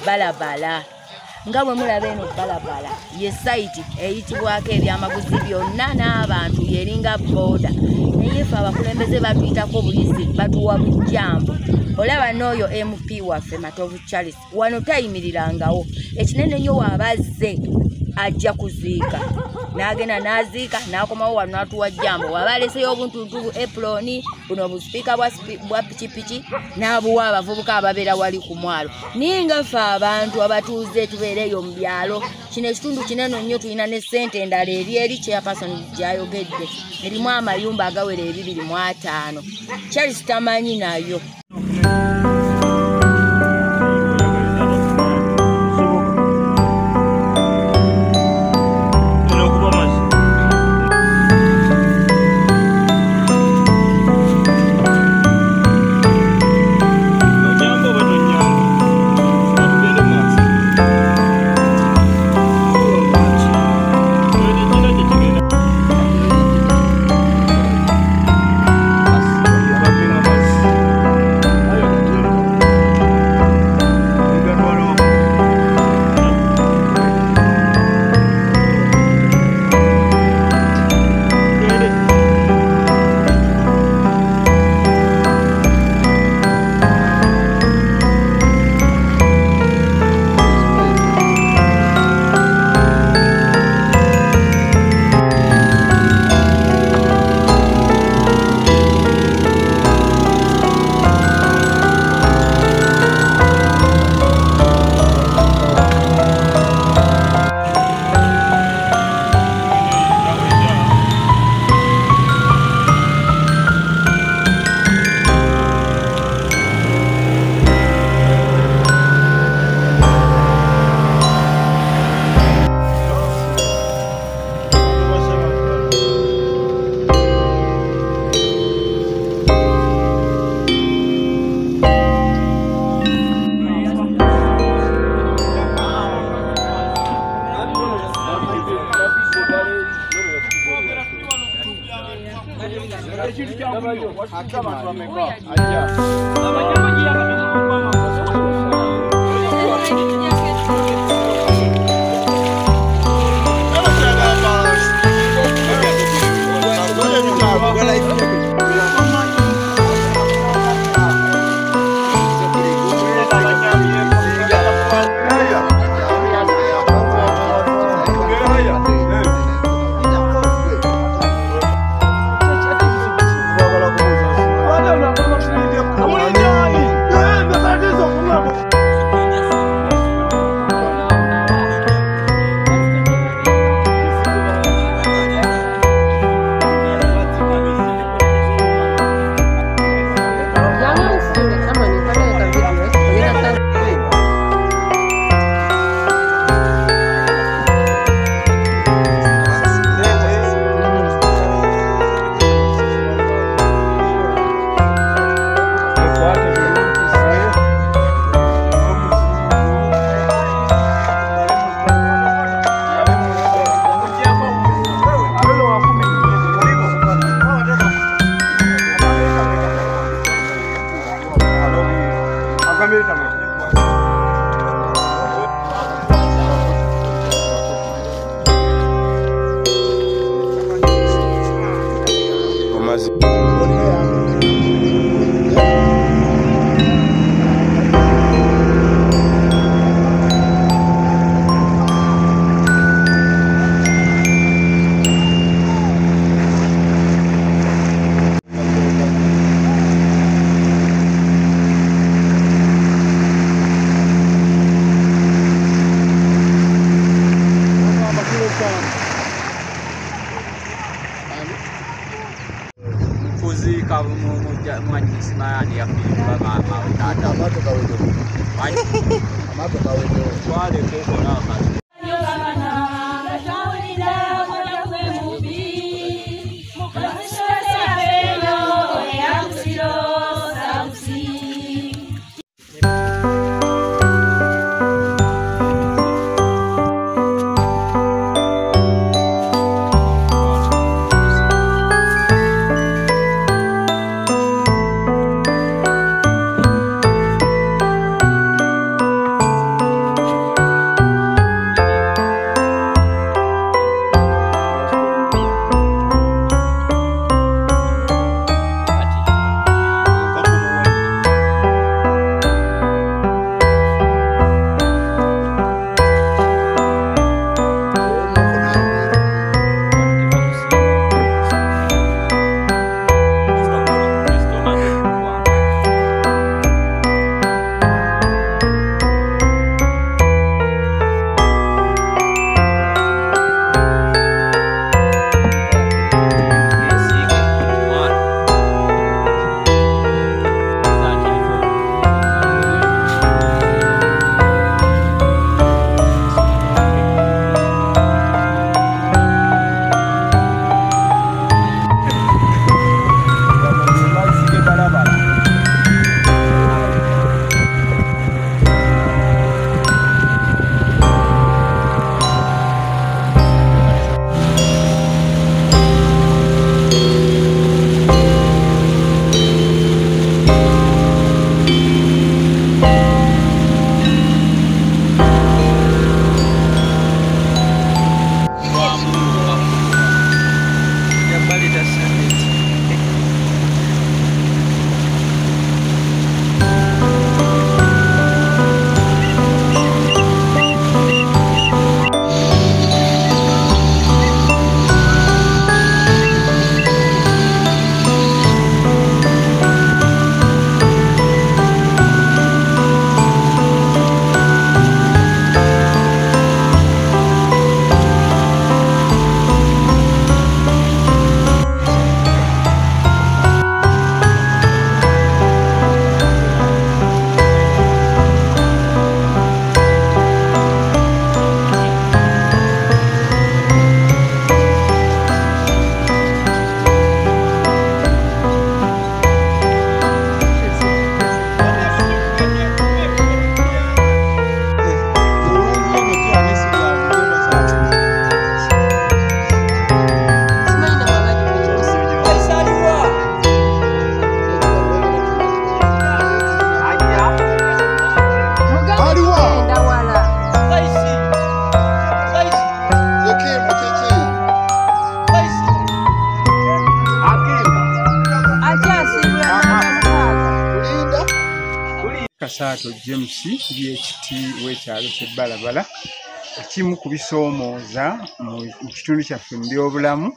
balabala ngabwe mulabe eno balabala ye site eyitibwako ebyamaguzi byonna n'abantu yeringa boda naye fe abakulembeze batuyitako bulisi batuwa bujambo olaba n'oyo MP waffe Matovu Charles wano tayimirirangawo ekinene nnyo waabazze ajja kuziika n'agenda n'aziika n'akomawo wano atuwa jambo wabaleseyo obuntuntu eploni buno busipiika bwa pikipiki n'abuwa abavubuka ababeera wali ku mwalo ninga ffe abantu abatuuze tubeereyo mu byalo kino ekitundu kinene nnyo tulina ne ssente endala eri chairperson gyayogedde erimu amayumba agawera 205 Charles tamanyi nayo Kasaato James DHT w'ekyalo ky'Ebbalabala ekimu ku bisoomooza mu kitundu kyaffe mu byobulamu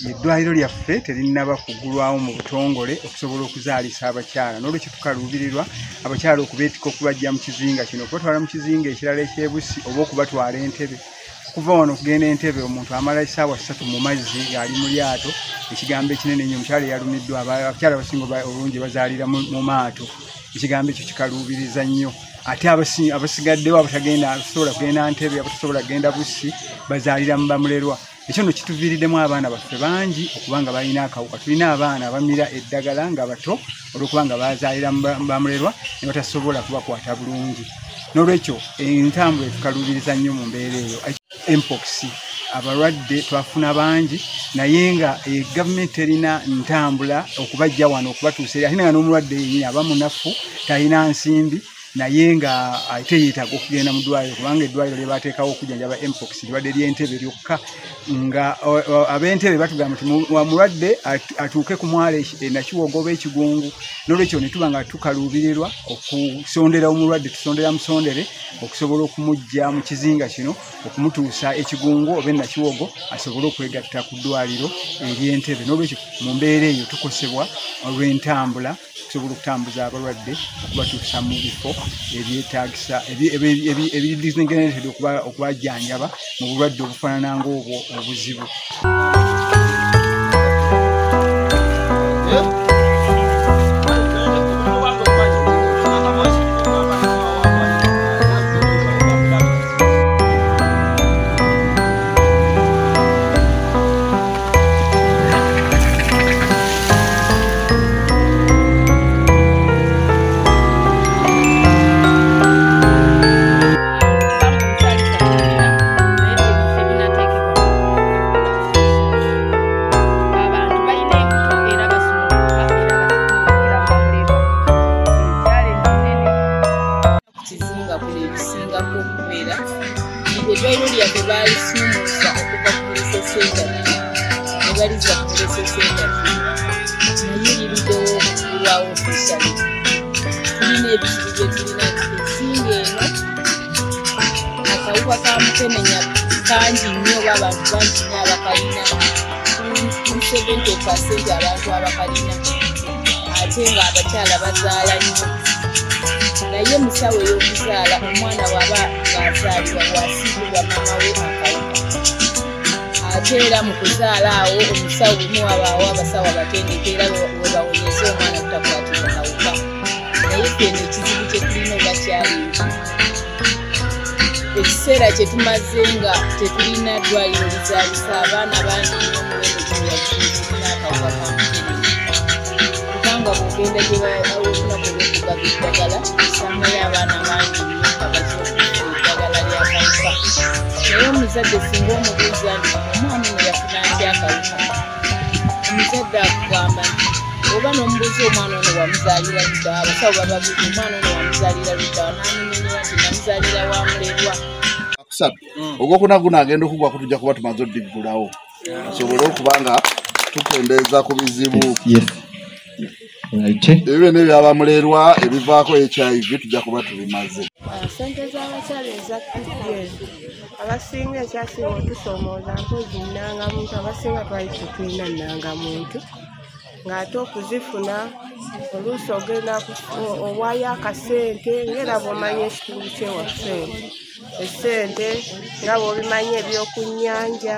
eddwaliro lyaffe terinnaba kuggulwawo mu butongole okusobola okuzaalisa abakyala n'olwekyo tukaluubirirwa abakyala okubeetika okubajja mu kizinga kino okubatwala mu kizinga ekirala eky'Ebussi oba okubatwala Entebbe okuva wano okugenda Entebbe omuntu amala essaawa 3 mu mazzi ali mu lyato ekigambo ekinene nnyo omukyala yalumiddwa abakyala abasinga obulungi bazaalira mu maato ekigambo ekyo kikaluubiriza nnyo ate abasigaddewo abatasobola kugenda Entebbe abatasobola kugenda Bussi bazaalira mu Bamulerwa ekyo nno kituviiriddemu abaana baffe bangi okuba nga balina akawuka tulina abaana abamira eddagala nga bato olw'okuba nga bazaalira mu Bamulerwa ne batasobola kubakwata bulungi n'olwekyo entambula etukaluubiriza nnyo mu mbeera eyo. Mpox abalwadde twafuna bangi naye nga gavumenti erina ntambula okubajja wano okubatuusa ate nga n'omulwadde yennyini aba munafu talina nsimbi naye nga ate yeetaaga okugenda mu ddwaliro kubanga eddwaliro lye baateekawo okujjanjaba mpox eddwadde ly'Entebbe lyokka nga ab'Entebbe batugamba nti mulwadde atuuke ku mwala Nakiwogo oba Ekigungu n'olwekyo ne tuba nga tukaluubirirwa okusondera omulwadde tusondera musondere okusobola okumujja mu kizinga kino okumutuusa Ekigungu oba Nakiwogo asobole okwegatta ku ddwaliro ery'Entebbe n'olwekyo mu mbeera eyo tukosebwa olw'entambula okusobola okutambuza abalwadde okubatuusa mu bifo ebyetaagisa ebidizingeneted okubajjanjaba mu bulwadde obufaanana ng'obwo obuzibu. Kanji nnyo abantu bangi nnyo abakalina 70% abantu abakalina ate nga abakyala bazaala nnyo naye musawo ey'okuzaala omwana waba ng'azaalibwa bw'asiibibwa mama we akawuka ate era mu kuzaala awo omusawo bumu wabaawo abasawo abatendeke era we bawonyeza omwana butakwatibwa kawuka naye feno ekizibu kye tulina oba kyalingi ekiseera kye tumaze nga tetulina ddwaliro lizaalisa abaana bangi nnyo omuwendo gyeyakiina akawuka ka mukenenya kubanga bw'ogenda gye olunaku olw'okugaba eddagala osangayo abaana bangi nnyo nga bakyokufuna eddagala ly'akawuka naye omuzadde singa omubuuza nti omwana ono yafuna nti akawuka omuzadde akugamba nti oba n'omubuuza omwana ono wamuzaalira ludda abasawo bababuuza omwana ono wamuzaalira ludda n'amumenyera nti namuzaalira wamulerwa ogwokuna guno agenda okugwa kutujja kuba tumaze oddiggulawo asobole okuba nga tukendeeza ku bizibu ebyo n'ebyabamulerwa ebivaako HIV tujja kuba tubimaze. Sente z'abakyala eza PPL abasinga ekyasinga otusomooza mpozi nnangamuntu abasinga twali tetulina nnangamuntu ng'ate okuzifuna oluusi ogenda owaayo akasente ng'era bw'omanya ekitundu kyewaffe esente nga bw'obimanyi eby'oku nnyanja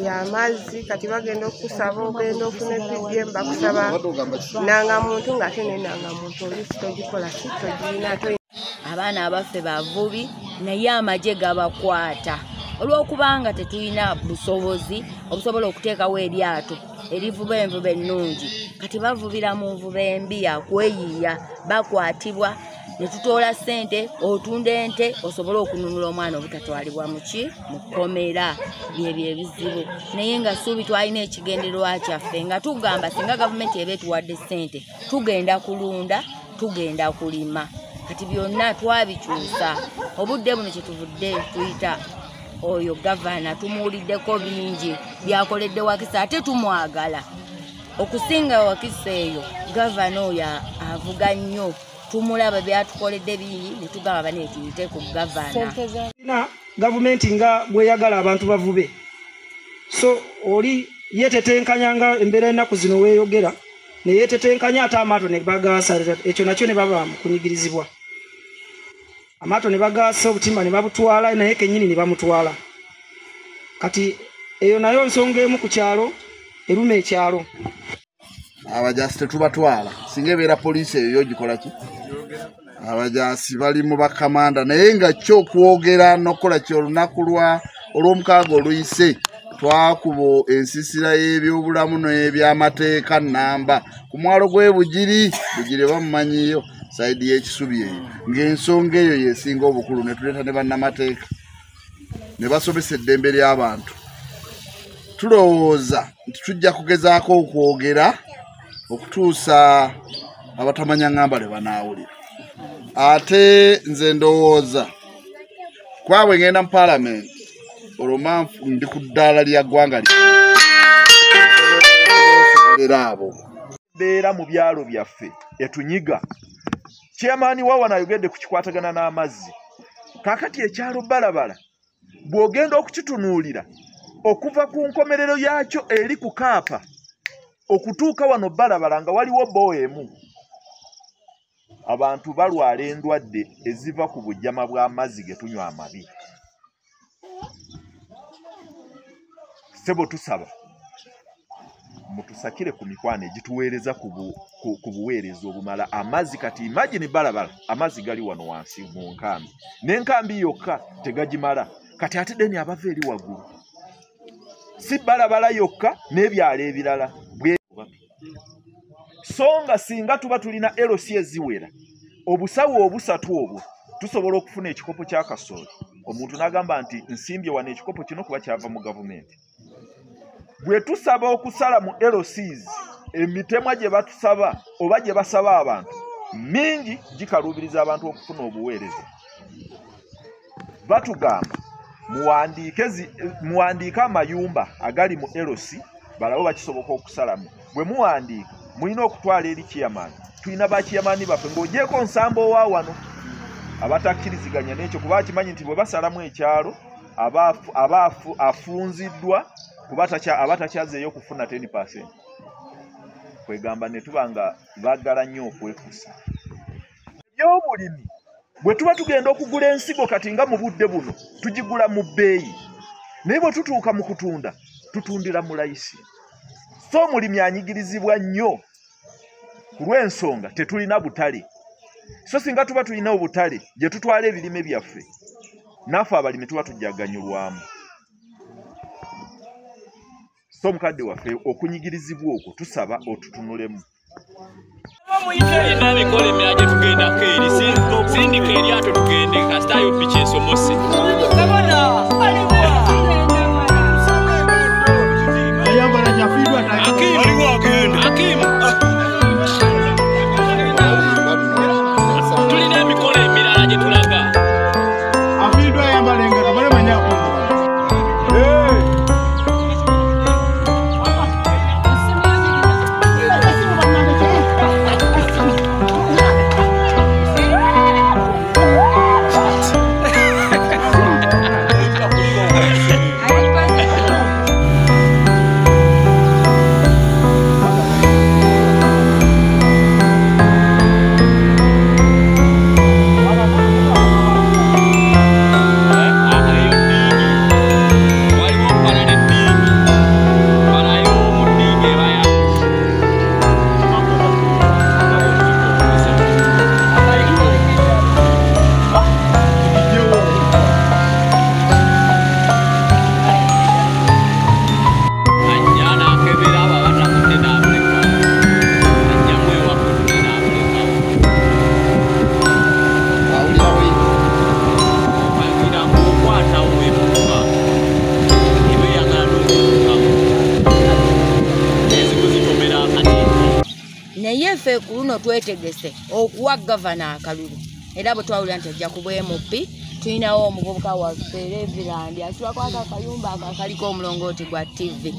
y'amazzi kati bagenda okusaba ogenda ofuna PPM bakusaba nnangamuntu ng'ate n'ennangamuntu oluusi togikola si togirina. Abaana abaffe bavubi naye amagye gabakwata olw'okubanga tetulina busobozi obusobola okuteekawo eryato erivuba envuba ennungi kati bavubira mu nvuba embi yakweyiiya bakwatibwa ne tutoola ssente otunda ente osobole okununula omwana obutatwalibwa mu kkomera byebyo ebizibu naye nga suubi twalina ekigendererwa kyaffe nga tugamba singa gavumenti eba etuwadde ssente tugenda kulunda tugenda kulima kati byonna twabikyusa obudde buno kyetuvudde tuyita oyo gavana tumuwuliddeko bingi byakoledde Wakisa ate tumwagala okusinga Wakisa eyo gavana oyo avuga nnyo tumulaba byatukoledde bingi ne tugamba bane tuyite ku gavana. Gavumenti nga bweyagala abantu bavube so oli yetetenkanya nga embeera ennaku zino weeyogera ne yetetenkanya ate amaato ne bagaasa ekyo nakyo ne baba mu kunyigirizibwa amaato ne bagaasa obutimba ne babutwala naye kennyini ne bamutwala kati eyo nayo nsonga emu ku kyalo eruma ekyalo abajasi tetubatwala singa ebeera poliisi eyo yogikola ki abajasi bali mu bakamanda naye nga kyo okwogera n'okukola ki olunaku olw'omukaaga oluyise twakuba ensisira y'ebyobulamu n'ebyamateeka nnamba ku mwalo gw'Ebugiri Bugiri bamumanyiyo saidi y'ekisubi eyo ng'ensonga eyo yesinga obukulu ne tuleeta ne bannamateeka ne basomesa eddembe ly'abantu tulowooza nti tujja kugezaako okwogera okutuusa abatamanya ngamba lwe banaawulira. Ate nze ndowooza kwabwe ngenda mu paalamenti olwo ndi ku ddaala lya ggwanga abo beera mu byalo byaffe etunyiga. Chairman wa wana ayogedde ku kikwatagana n'amazzi. Kakati ekyalo Balabala bw'ogenda okukitunuulira okuva ku nkomerero yakyo eri ku Kaapa okutuuka wano Balabala nga waliwo boemu. Abantu balwala endwadde eziva ku bujjama bw'amazzi ge tunywa amabi. Sebo tusaba mutusakire ku mikwano egituweereza ku buweereza obumala amazzi. Kati imagine Balabala amazzi gali wano wansi mu nkambi, n'enkambi yokka tegagimala. Kati ate deni abava eri waggulu, si Balabala yokka n'ebyalo ebirala. So nga singa tuba tulina LC eziwera obusawo obusatu obwo tusobola okufuna ekikopo kya kasooli. Omuntu n'agamba nti nsimbye wano ekikopo kino kuba kyava mu gavumenti. Bwe tusaba okusala mu LCs emitemwa gye batusaba oba gye basaba abantu mingi gikaluubiriza abantu okufuna obuweereza. Batugamba muwandiike amayumba agali mu LC balabo bakisoboka okusalamu. Bwe muwandiika mulina okutwala eri chairman. Tulina ba chairman baffe ng'ogyeko nsambo wa wano abatakkiriziganya n'ekyo kuba kimanyi nti bwe basalamu ekyalo afunziddwa kuba abatakyazeeyo kufuna 10%. Kwegamba ne tuba nga baagala nnyo okwekusa. Ebyobulimi bwe tuba tugenda okugula ensigo kati nga mu budde buno tugigula mu bbeeyi, naye bwe tutuuka mu kutunda tutundira mu layisi. So omulimi anyigirizibwa nnyo ku lw'ensonga tetulina butale. So singa tuba tulina obutale gye tutwala ebirime byaffe naffe abalimi tuba tujjaganyulwamu. So mukadde waffe okunyigirizibwa okwo tusaba otutunulemu. Ina mikolo emiraje tugenda keeri sindika eryato tugende kasitayo pichi esomose. Tulina emikolo emirala gye tulaga. Afidwa yambalenga kabale manyako. Naye kuno twetegese okuwa gavana akalulu. Era bwe twawulira nti ajja ku bwemupi tulinawo omuvubuka waffe Reverand atulakwata akayumba akaliko omulongooti gwa TV.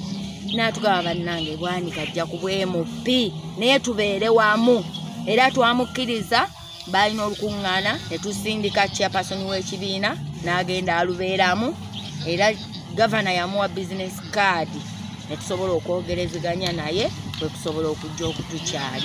N'atugamba bannange bwanika ajja ku bwemupi naye tubeere wamu. Era twamukkiriza balina olukuŋŋaana ne tusindika chairperson w'ekibiina n'agenda alubeeramu. Era gavana yamuwa business card ne tusobola okwogerezeganya naye bwe tusobola okujja okutukyali.